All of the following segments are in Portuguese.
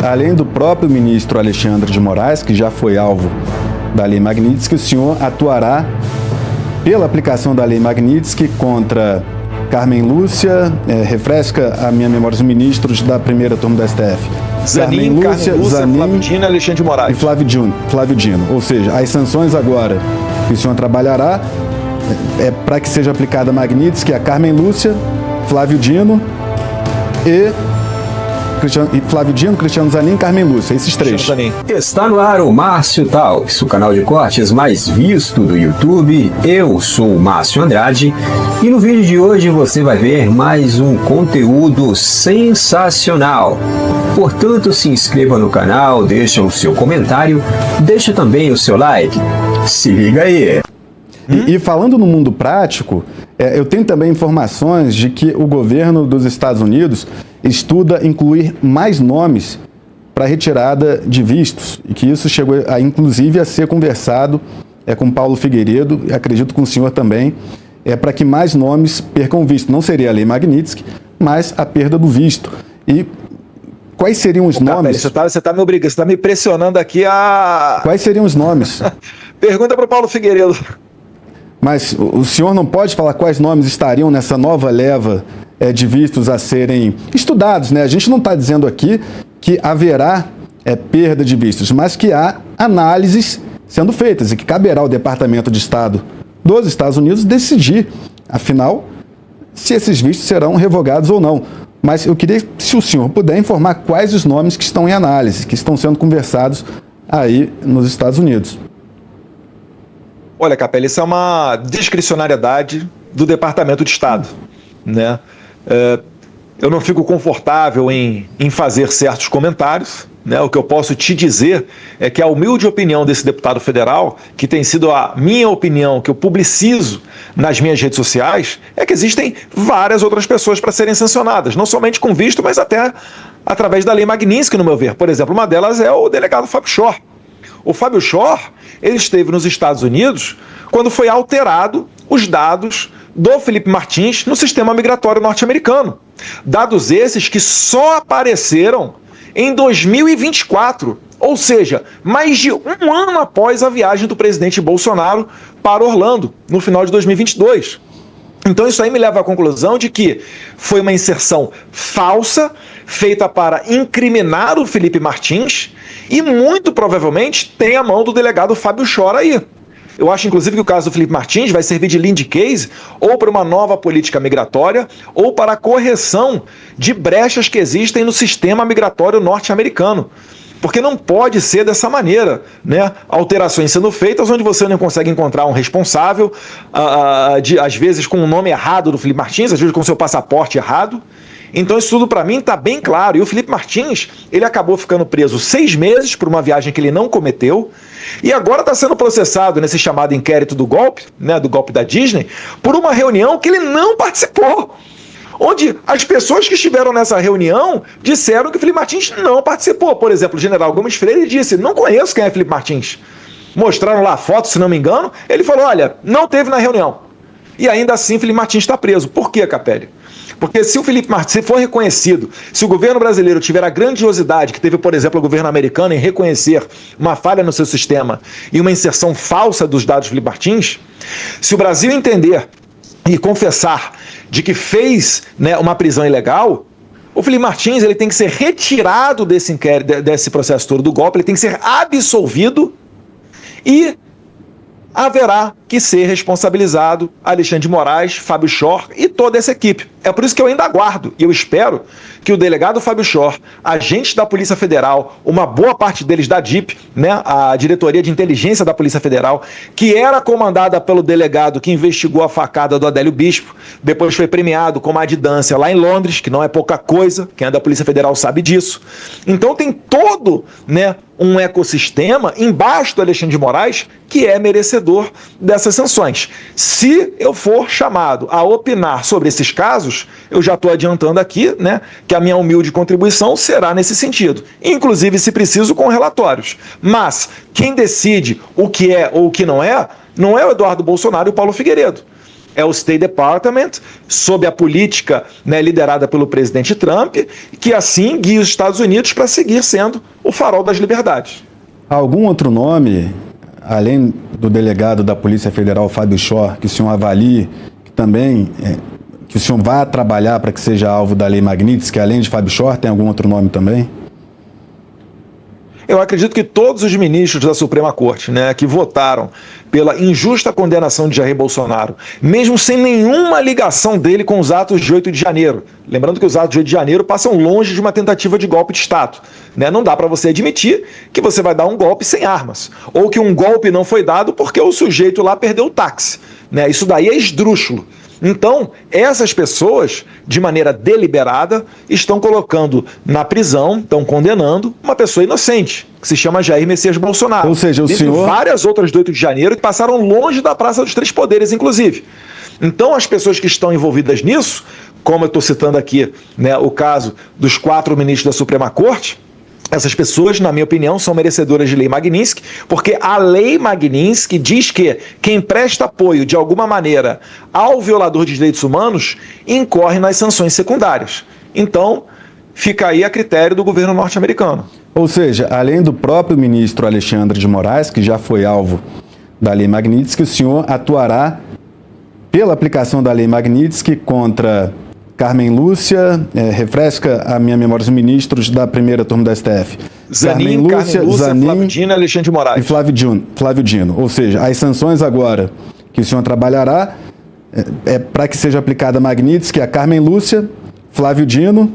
além do próprio ministro Alexandre de Moraes, que já foi alvo da Lei Magnitsky, o senhor atuará pela aplicação da Lei Magnitsky contra Carmen Lúcia, refresca a minha memória, os ministros da primeira turma do STF. Zanin, Carmen Lúcia, Flávio Dino e Alexandre de Moraes. E Flávio Dino. Ou seja, as sanções agora que o senhor trabalhará para que seja aplicada a Magnitsky, a Carmen Lúcia, Flávio Dino e Cristiano Zanin e Carmen Lúcia, esses três. Está no ar o Márcio Talks, o canal de cortes mais visto do YouTube. Eu sou o Márcio Andrade e no vídeo de hoje você vai ver mais um conteúdo sensacional. Portanto, se inscreva no canal, deixa o seu comentário, deixa também o seu like. Se liga aí! E falando no mundo prático, eu tenho também informações de que o governo dos Estados Unidos estuda incluir mais nomes para retirada de vistos, e que isso chegou, inclusive, a ser conversado com Paulo Figueiredo, e acredito com o senhor também, para que mais nomes percam visto. Não seria a Lei Magnitsky, mas a perda do visto. E quais seriam os nomes? Você está me obrigando, você está me pressionando aqui a... Quais seriam os nomes? Pergunta para o Paulo Figueiredo. Mas o senhor não pode falar quais nomes estariam nessa nova leva de vistos a serem estudados, né? A gente não está dizendo aqui que haverá perda de vistos, mas que há análises sendo feitas e que caberá ao Departamento de Estado dos Estados Unidos decidir, afinal, se esses vistos serão revogados ou não. Mas eu queria, se o senhor puder, informar quais os nomes que estão em análise, que estão sendo conversados aí nos Estados Unidos. Olha, Capelli, isso é uma discricionariedade do Departamento de Estado, né? Eu não fico confortável em fazer certos comentários, né? O que eu posso te dizer é que a humilde opinião desse deputado federal, que tem sido a minha opinião, que eu publicizo nas minhas redes sociais, é que existem várias outras pessoas para serem sancionadas, não somente com visto, mas até através da Lei Magnitsky, no meu ver. Por exemplo, uma delas é o delegado Fábio Shor. O Fábio Shor, ele esteve nos Estados Unidos quando foi alterado os dados do Felipe Martins no sistema migratório norte-americano. Dados esses que só apareceram em 2024, ou seja, mais de um ano após a viagem do presidente Bolsonaro para Orlando, no final de 2022. Então isso aí me leva à conclusão de que foi uma inserção falsa, feita para incriminar o Felipe Martins, e muito provavelmente tem a mão do delegado Fábio Shor aí. Eu acho, inclusive, que o caso do Felipe Martins vai servir de lead case ou para uma nova política migratória ou para a correção de brechas que existem no sistema migratório norte-americano. Porque não pode ser dessa maneira, né? Alterações sendo feitas onde você não consegue encontrar um responsável, às vezes com o nome errado do Felipe Martins, às vezes com o seu passaporte errado. Então isso tudo para mim está bem claro. E o Felipe Martins, ele acabou ficando preso 6 meses por uma viagem que ele não cometeu e agora está sendo processado nesse chamado inquérito do golpe, né, do golpe da Disney, por uma reunião que ele não participou. Onde as pessoas que estiveram nessa reunião disseram que o Felipe Martins não participou. Por exemplo, o general Gomes Freire disse: não conheço quem é Felipe Martins. Mostraram lá a foto, se não me engano. Ele falou: olha, não teve na reunião. E ainda assim, Felipe Martins está preso. Por quê, Capelli? Porque se o Felipe Martins for reconhecido, se o governo brasileiro tiver a grandiosidade que teve, por exemplo, o governo americano em reconhecer uma falha no seu sistema e uma inserção falsa dos dados do Felipe Martins, se o Brasil entender e confessar de que fez, né, uma prisão ilegal, o Felipe Martins ele tem que ser retirado desse inquérito, desse processo todo do golpe, ele tem que ser absolvido e haverá que ser responsabilizado Alexandre de Moraes, Fábio Shor e toda essa equipe. É por isso que eu ainda aguardo e eu espero que o delegado Fábio Shor, agentes da Polícia Federal, uma boa parte deles da DIP, né, a Diretoria de Inteligência da Polícia Federal, que era comandada pelo delegado que investigou a facada do Adélio Bispo, depois foi premiado com uma adidância lá em Londres, que não é pouca coisa, quem é da Polícia Federal sabe disso. Então tem todo, né, um ecossistema embaixo do Alexandre de Moraes que é merecedor dessas sanções. Se eu for chamado a opinar sobre esses casos, eu já estou adiantando aqui, né, que a minha humilde contribuição será nesse sentido, inclusive, se preciso, com relatórios. Mas quem decide o que é ou o que não é o Eduardo Bolsonaro e o Paulo Figueiredo. é o State Department, sob a política, né, liderada pelo presidente Trump, que assim guia os Estados Unidos para seguir sendo o farol das liberdades. Algum outro nome, além do delegado da Polícia Federal, Fábio Shor, que o senhor avalie, que também que o senhor vá trabalhar para que seja alvo da Lei Magnitsky, além de Fábio Shor, tem algum outro nome também? Eu acredito que todos os ministros da Suprema Corte, né, que votaram pela injusta condenação de Jair Bolsonaro, mesmo sem nenhuma ligação dele com os atos de 8 de janeiro, lembrando que os atos de 8 de janeiro passam longe de uma tentativa de golpe de Estado, né? Não dá para você admitir que você vai dar um golpe sem armas, ou que um golpe não foi dado porque o sujeito lá perdeu o táxi, né? Isso daí é esdrúxulo. Então, essas pessoas, de maneira deliberada, estão colocando na prisão, estão condenando uma pessoa inocente, que se chama Jair Messias Bolsonaro. Ou seja, o senhor... várias outras do 8 de janeiro que passaram longe da Praça dos Três Poderes, inclusive. Então, as pessoas que estão envolvidas nisso, como eu estou citando aqui, né, o caso dos 4 ministros da Suprema Corte, essas pessoas, na minha opinião, são merecedoras de Lei Magnitsky, porque a Lei Magnitsky diz que quem presta apoio, de alguma maneira, ao violador de direitos humanos, incorre nas sanções secundárias. Então, fica aí a critério do governo norte-americano. Ou seja, além do próprio ministro Alexandre de Moraes, que já foi alvo da Lei Magnitsky, o senhor atuará pela aplicação da Lei Magnitsky contra Carmen Lúcia, refresca a minha memória, os ministros da primeira turma da STF. Zanin, Carmen Lúcia, Zanin, Flávio Dino e Alexandre de Moraes. E Flávio Dino. Ou seja, as sanções agora que o senhor trabalhará para que seja aplicada a Magnitsky, a Carmen Lúcia, Flávio Dino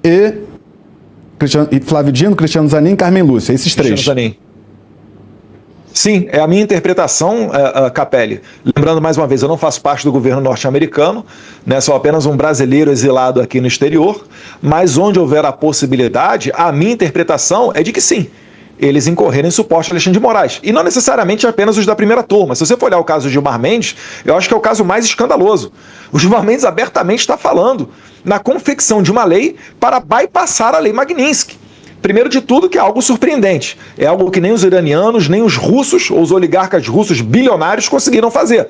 e Cristiano Zanin e Carmen Lúcia, esses três. Cristiano Zanin. Sim, é a minha interpretação, Capelli. Lembrando mais uma vez, eu não faço parte do governo norte-americano, né, sou apenas um brasileiro exilado aqui no exterior, mas onde houver a possibilidade, a minha interpretação é de que sim, eles incorreram em suposto Alexandre de Moraes. E não necessariamente apenas os da primeira turma. Se você for olhar o caso de Gilmar Mendes, eu acho que é o caso mais escandaloso. O Gilmar Mendes abertamente está falando na confecção de uma lei para bypassar a Lei Magnitsky. Primeiro de tudo, que é algo surpreendente. É algo que nem os iranianos, nem os russos, ou os oligarcas russos bilionários conseguiram fazer.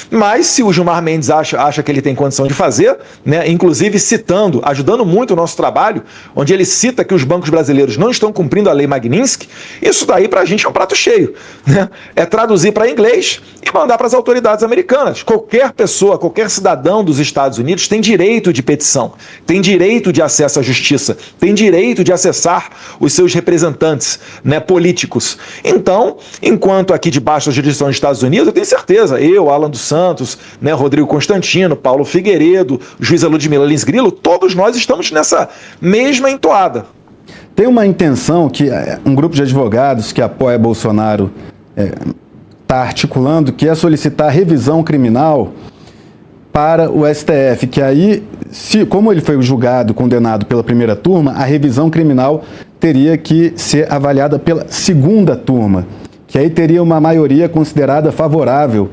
Mas se o Gilmar Mendes acha que ele tem condição de fazer, né, inclusive citando, ajudando muito o nosso trabalho, onde ele cita que os bancos brasileiros não estão cumprindo a Lei Magnitsky, isso daí pra gente é um prato cheio, né? É traduzir para inglês e mandar para as autoridades americanas. Qualquer pessoa, qualquer cidadão dos Estados Unidos tem direito de petição, tem direito de acesso à justiça, tem direito de acessar os seus representantes, né, políticos. Então, enquanto aqui debaixo da jurisdição dos Estados Unidos, eu tenho certeza, eu, Alan dos Santos, né, Rodrigo Constantino, Paulo Figueiredo, juíza Ludmila Lins Grilo, todos nós estamos nessa mesma entoada. Tem uma intenção que um grupo de advogados que apoia Bolsonaro está articulando, que é solicitar revisão criminal para o STF, que aí, como ele foi julgado, condenado pela primeira turma, a revisão criminal teria que ser avaliada pela segunda turma, que aí teria uma maioria considerada favorável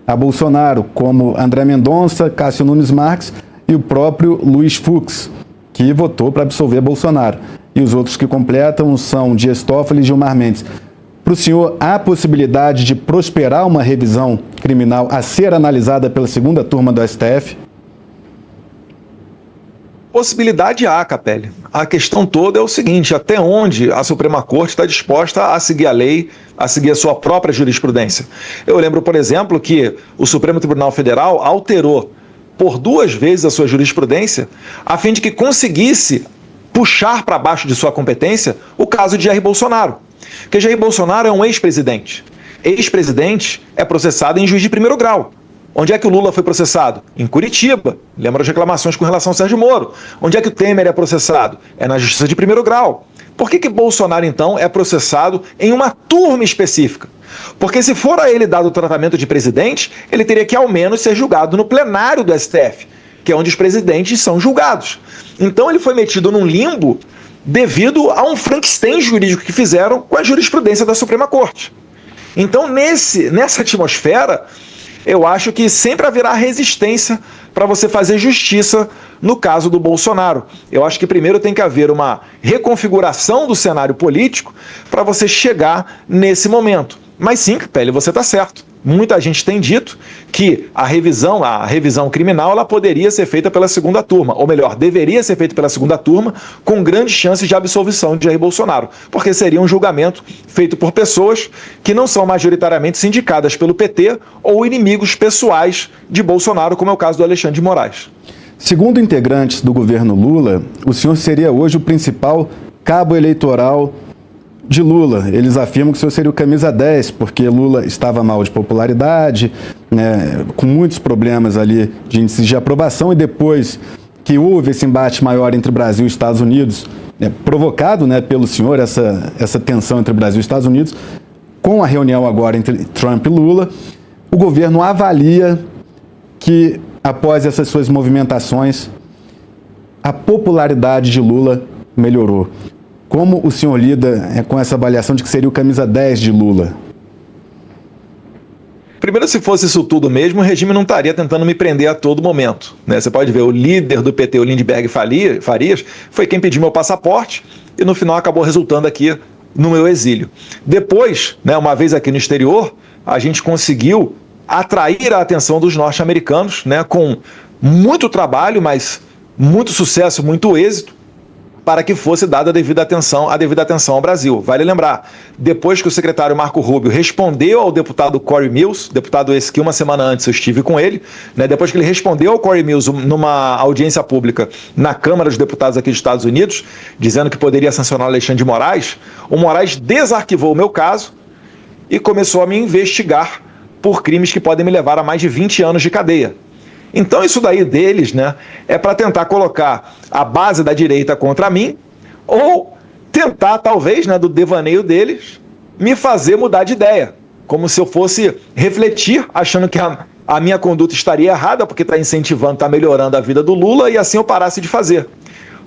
a Bolsonaro, como André Mendonça, Cássio Nunes Marques e o próprio Luiz Fux, que votou para absolver Bolsonaro. E os outros que completam são Dias Toffoli e Gilmar Mendes. Para o senhor, há possibilidade de prosperar uma revisão criminal a ser analisada pela segunda turma do STF? Possibilidade há, Capelli. A questão toda é o seguinte: até onde a Suprema Corte está disposta a seguir a lei, a seguir a sua própria jurisprudência. Eu lembro, por exemplo, que o Supremo Tribunal Federal alterou por 2 vezes a sua jurisprudência a fim de que conseguisse puxar para baixo de sua competência o caso de Jair Bolsonaro. Porque Jair Bolsonaro é um ex-presidente. Ex-presidente é processado em juiz de primeiro grau. Onde é que o Lula foi processado? Em Curitiba. Lembra as reclamações com relação ao Sérgio Moro. Onde é que o Temer é processado? É na justiça de primeiro grau. Por que Bolsonaro, então, é processado em uma turma específica? Porque se for a ele dado o tratamento de presidente, ele teria que ao menos ser julgado no plenário do STF, que é onde os presidentes são julgados. Então ele foi metido num limbo devido a um Frankenstein jurídico que fizeram com a jurisprudência da Suprema Corte. Então, nessa atmosfera, eu acho que sempre haverá resistência para você fazer justiça no caso do Bolsonaro. Eu acho que primeiro tem que haver uma reconfiguração do cenário político para você chegar nesse momento. Mas sim, Capelli, você está certo. Muita gente tem dito que a revisão criminal, ela poderia ser feita pela segunda turma, ou melhor, deveria ser feita pela segunda turma, com grandes chances de absolvição de Jair Bolsonaro, porque seria um julgamento feito por pessoas que não são majoritariamente sindicadas pelo PT ou inimigos pessoais de Bolsonaro, como é o caso do Alexandre de Moraes. Segundo integrantes do governo Lula, o senhor seria hoje o principal cabo eleitoral de Lula. Eles afirmam que o senhor seria o camisa 10, porque Lula estava mal de popularidade, né, com muitos problemas ali de índices de aprovação, e depois que houve esse embate maior entre Brasil e Estados Unidos, provocado, né, pelo senhor, essa tensão entre Brasil e Estados Unidos, com a reunião agora entre Trump e Lula, o governo avalia que, após essas suas movimentações, a popularidade de Lula melhorou. Como o senhor lida com essa avaliação de que seria o camisa 10 de Lula? Primeiro, se fosse isso tudo mesmo, o regime não estaria tentando me prender a todo momento, né? Você pode ver, o líder do PT, o Lindenberg Farias, foi quem pediu meu passaporte e no final acabou resultando aqui no meu exílio. Depois, né, uma vez aqui no exterior, a gente conseguiu atrair a atenção dos norte-americanos, né, com muito trabalho, mas muito sucesso, muito êxito, para que fosse dada a devida atenção ao Brasil. Vale lembrar, depois que o secretário Marco Rubio respondeu ao deputado Corey Mills, deputado esse que uma semana antes eu estive com ele, né, depois que ele respondeu ao Corey Mills numa audiência pública na Câmara dos Deputados aqui dos Estados Unidos, dizendo que poderia sancionar o Alexandre de Moraes, o Moraes desarquivou o meu caso e começou a me investigar por crimes que podem me levar a mais de 20 anos de cadeia. Então isso daí deles, né, é para tentar colocar a base da direita contra mim, ou tentar, talvez, né, do devaneio deles, me fazer mudar de ideia, como se eu fosse refletir, achando que a minha conduta estaria errada, porque está incentivando, está melhorando a vida do Lula, e assim eu parasse de fazer.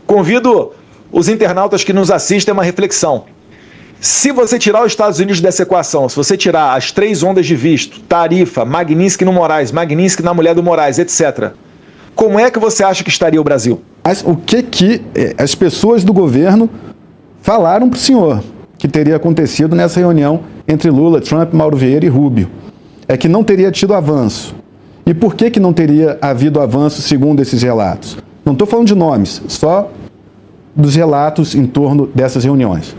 Convido os internautas que nos assistem a uma reflexão. Se você tirar os Estados Unidos dessa equação, se você tirar as 3 ondas de visto, tarifa, Magnitsky no Moraes, Magnitsky na mulher do Moraes, etc., como é que você acha que estaria o Brasil? Mas o que as pessoas do governo falaram para o senhor que teria acontecido nessa reunião entre Lula, Trump, Mauro Vieira e Rubio? É que não teria tido avanço. E por que não teria havido avanço segundo esses relatos? Não estou falando de nomes, só dos relatos em torno dessas reuniões.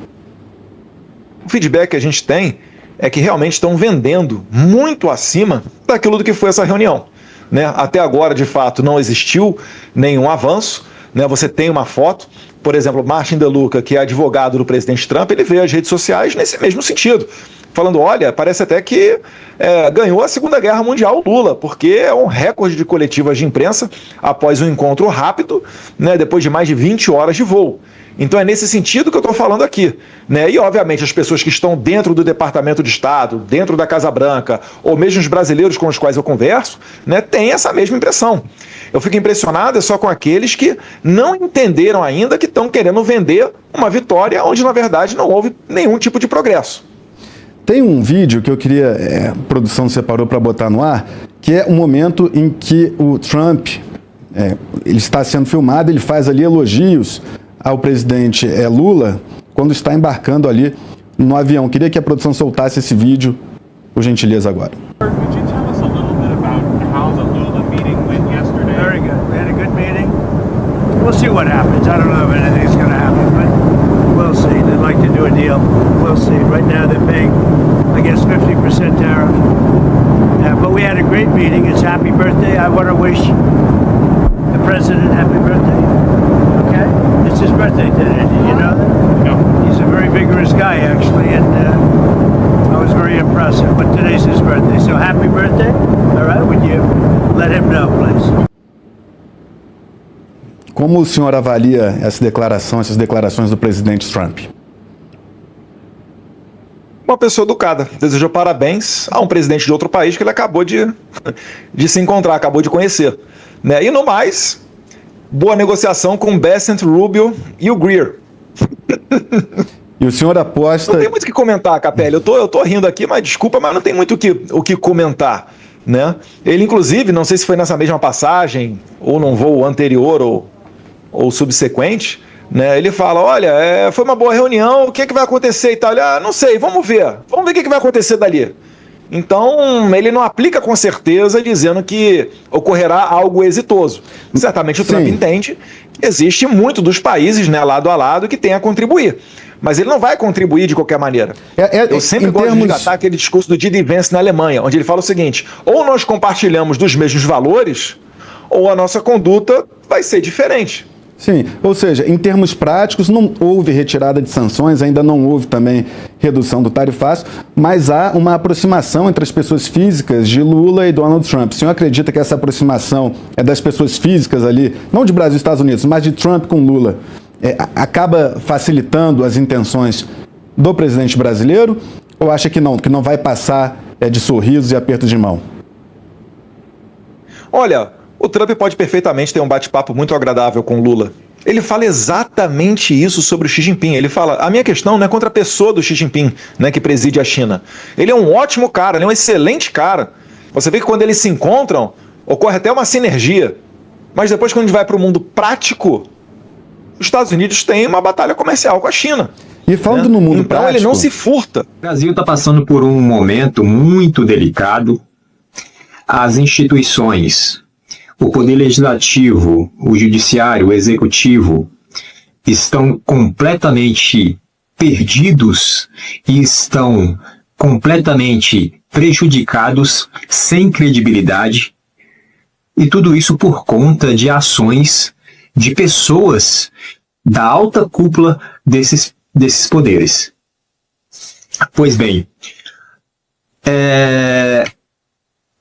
O feedback que a gente tem é que realmente estão vendendo muito acima daquilo do que foi essa reunião, né? Até agora, de fato, não existiu nenhum avanço, né? Você tem uma foto, por exemplo, Martin DeLuca, que é advogado do presidente Trump, ele veio às redes sociais nesse mesmo sentido, falando, olha, parece até que ganhou a Segunda Guerra Mundial Lula, porque é um recorde de coletivas de imprensa após um encontro rápido, né, depois de mais de 20 horas de voo. Então é nesse sentido que eu estou falando aqui, né? E obviamente as pessoas que estão dentro do Departamento de Estado, dentro da Casa Branca, ou mesmo os brasileiros com os quais eu converso, né, têm essa mesma impressão. Eu fico impressionado só com aqueles que não entenderam ainda que estão querendo vender uma vitória onde na verdade não houve nenhum tipo de progresso. Tem um vídeo que eu queria, a produção separou para botar no ar, que é um momento em que o Trump, ele está sendo filmado, ele faz ali elogios ao presidente Lula quando está embarcando ali no avião. Queria que a produção soltasse esse vídeo, por gentileza, agora. Could you tell us a little bit about how the Lula meeting went yesterday? Very good. We had a good meeting. We'll see what happens. I don't know if anything's going to happen, but we'll see. They'd like to do a deal. We'll see. Right now they're paying, I guess, 50% tariff. But we had a great meeting. It's happy birthday. I want to wish the president happy birthday. Okay? It's his birthday today. Did you know that? No. He's a very vigorous guy, actually, and I was very impressed. But today's his birthday, so happy birthday. All right, would you let him know, please? Como o senhor avalia essas declarações do presidente Trump? Uma pessoa educada, desejou parabéns a um presidente de outro país que ele acabou de se encontrar, acabou de conhecer, né? E no mais, boa negociação com Bessent, Rubio e o Greer. E o senhor aposta... Não tem muito o que comentar, Capelli. Eu tô rindo aqui, mas desculpa, mas não tem muito o que comentar, né? Ele, inclusive, não sei se foi nessa mesma passagem, ou num voo anterior ou subsequente, né? Ele fala, olha, foi uma boa reunião, o que vai acontecer e tal? Ele, não sei, vamos ver o que vai acontecer dali. Então, ele não aplica com certeza dizendo que ocorrerá algo exitoso. Certamente o Trump entende que existe muito dos países, né, lado a lado, que tem a contribuir. Mas ele não vai contribuir de qualquer maneira. Eu sempre gosto de resgatar aquele discurso do Didi Vance na Alemanha, onde ele fala o seguinte, ou nós compartilhamos dos mesmos valores, ou a nossa conduta vai ser diferente. Sim, ou seja, em termos práticos, não houve retirada de sanções, ainda não houve também redução do tarifaço, mas há uma aproximação entre as pessoas físicas de Lula e Donald Trump. O senhor acredita que essa aproximação é das pessoas físicas ali, não de Brasil e Estados Unidos, mas de Trump com Lula, acaba facilitando as intenções do presidente brasileiro, ou acha que não vai passar de sorrisos e apertos de mão? Olha, o Trump pode perfeitamente ter um bate-papo muito agradável com Lula. Ele fala exatamente isso sobre o Xi Jinping. Ele fala, a minha questão não é contra a pessoa do Xi Jinping, né, que preside a China. Ele é um ótimo cara, ele é um excelente cara. Você vê que quando eles se encontram, ocorre até uma sinergia. Mas depois, quando a gente vai para o mundo prático, os Estados Unidos têm uma batalha comercial com a China. E falando no mundo prático... Então ele não se furta. O Brasil está passando por um momento muito delicado. As instituições... O Poder Legislativo, o Judiciário, o Executivo estão completamente perdidos e estão completamente prejudicados, sem credibilidade, e tudo isso por conta de ações de pessoas da alta cúpula desses poderes. Pois bem,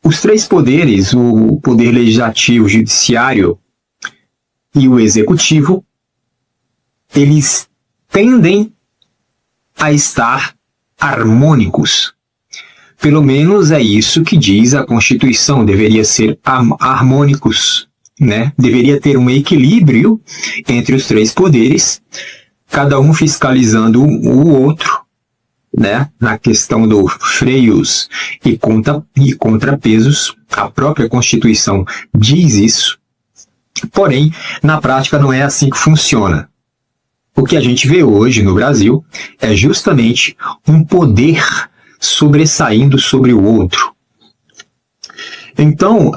os três poderes, o poder legislativo, o judiciário e o executivo, eles tendem a estar harmônicos. Pelo menos é isso que diz a Constituição, deveria ser harmônicos, né? Deveria ter um equilíbrio entre os três poderes, cada um fiscalizando o outro, né, na questão dos freios e contrapesos. A própria Constituição diz isso, porém, na prática não é assim que funciona. O que a gente vê hoje no Brasil é justamente um poder sobressaindo sobre o outro. Então,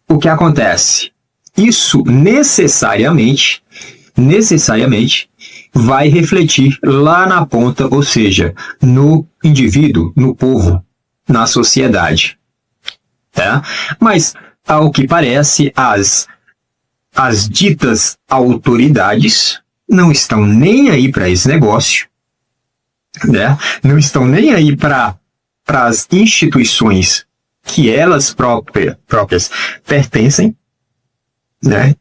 o que acontece? Isso necessariamente vai refletir lá na ponta, ou seja, no indivíduo, no povo, na sociedade. Tá? Mas, ao que parece, as ditas autoridades não estão nem aí para esse negócio, né? Não estão nem aí para as instituições que elas próprias pertencem, né?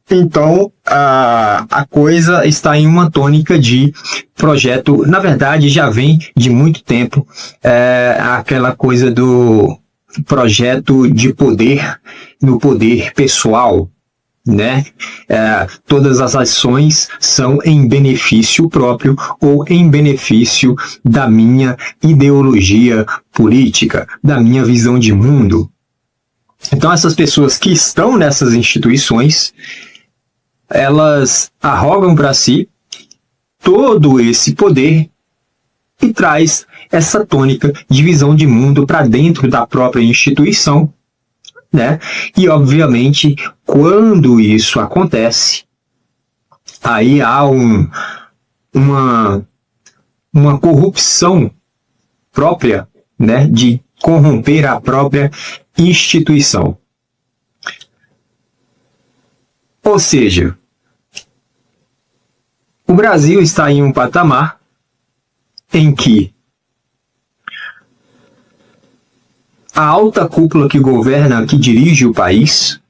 Então, a coisa está em uma tônica de projeto, na verdade já vem de muito tempo, aquela coisa do projeto de poder no poder pessoal, né? Todas as ações são em benefício próprio ou em benefício da minha ideologia política, da minha visão de mundo. Então essas pessoas que estão nessas instituições, elas arrogam para si todo esse poder e traz essa tônica de visão de mundo para dentro da própria instituição, né? E obviamente, quando isso acontece, aí há uma corrupção própria, né, de corromper a própria instituição. Ou seja, o Brasil está em um patamar em que a alta cúpula que governa, que dirige o país,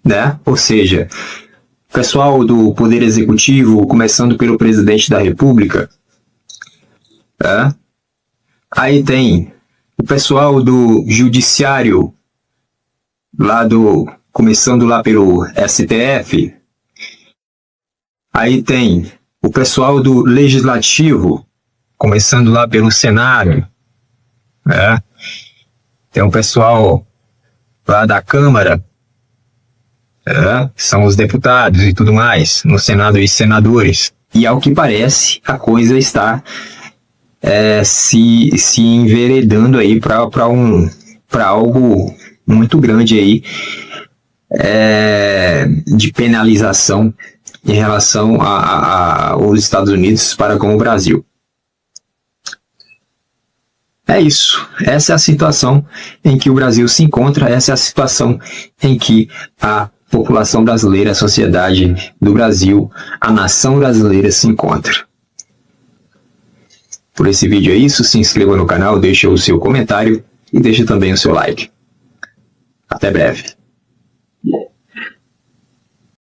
né? Ou seja, o pessoal do Poder Executivo, começando pelo Presidente da República, né? Aí tem o pessoal do Judiciário, começando lá pelo STF. Aí tem o pessoal do Legislativo, começando lá pelo Senado, né? Tem o pessoal lá da Câmara, são os deputados e tudo mais, no Senado e senadores. E ao que parece, a coisa está se enveredando aí para algo muito grande aí, de penalização em relação aos Estados Unidos para com o Brasil. É isso. Essa é a situação em que o Brasil se encontra, essa é a situação em que a população brasileira, a sociedade do Brasil, a nação brasileira se encontra. Por esse vídeo é isso, se inscreva no canal, deixe o seu comentário e deixe também o seu like. Até breve.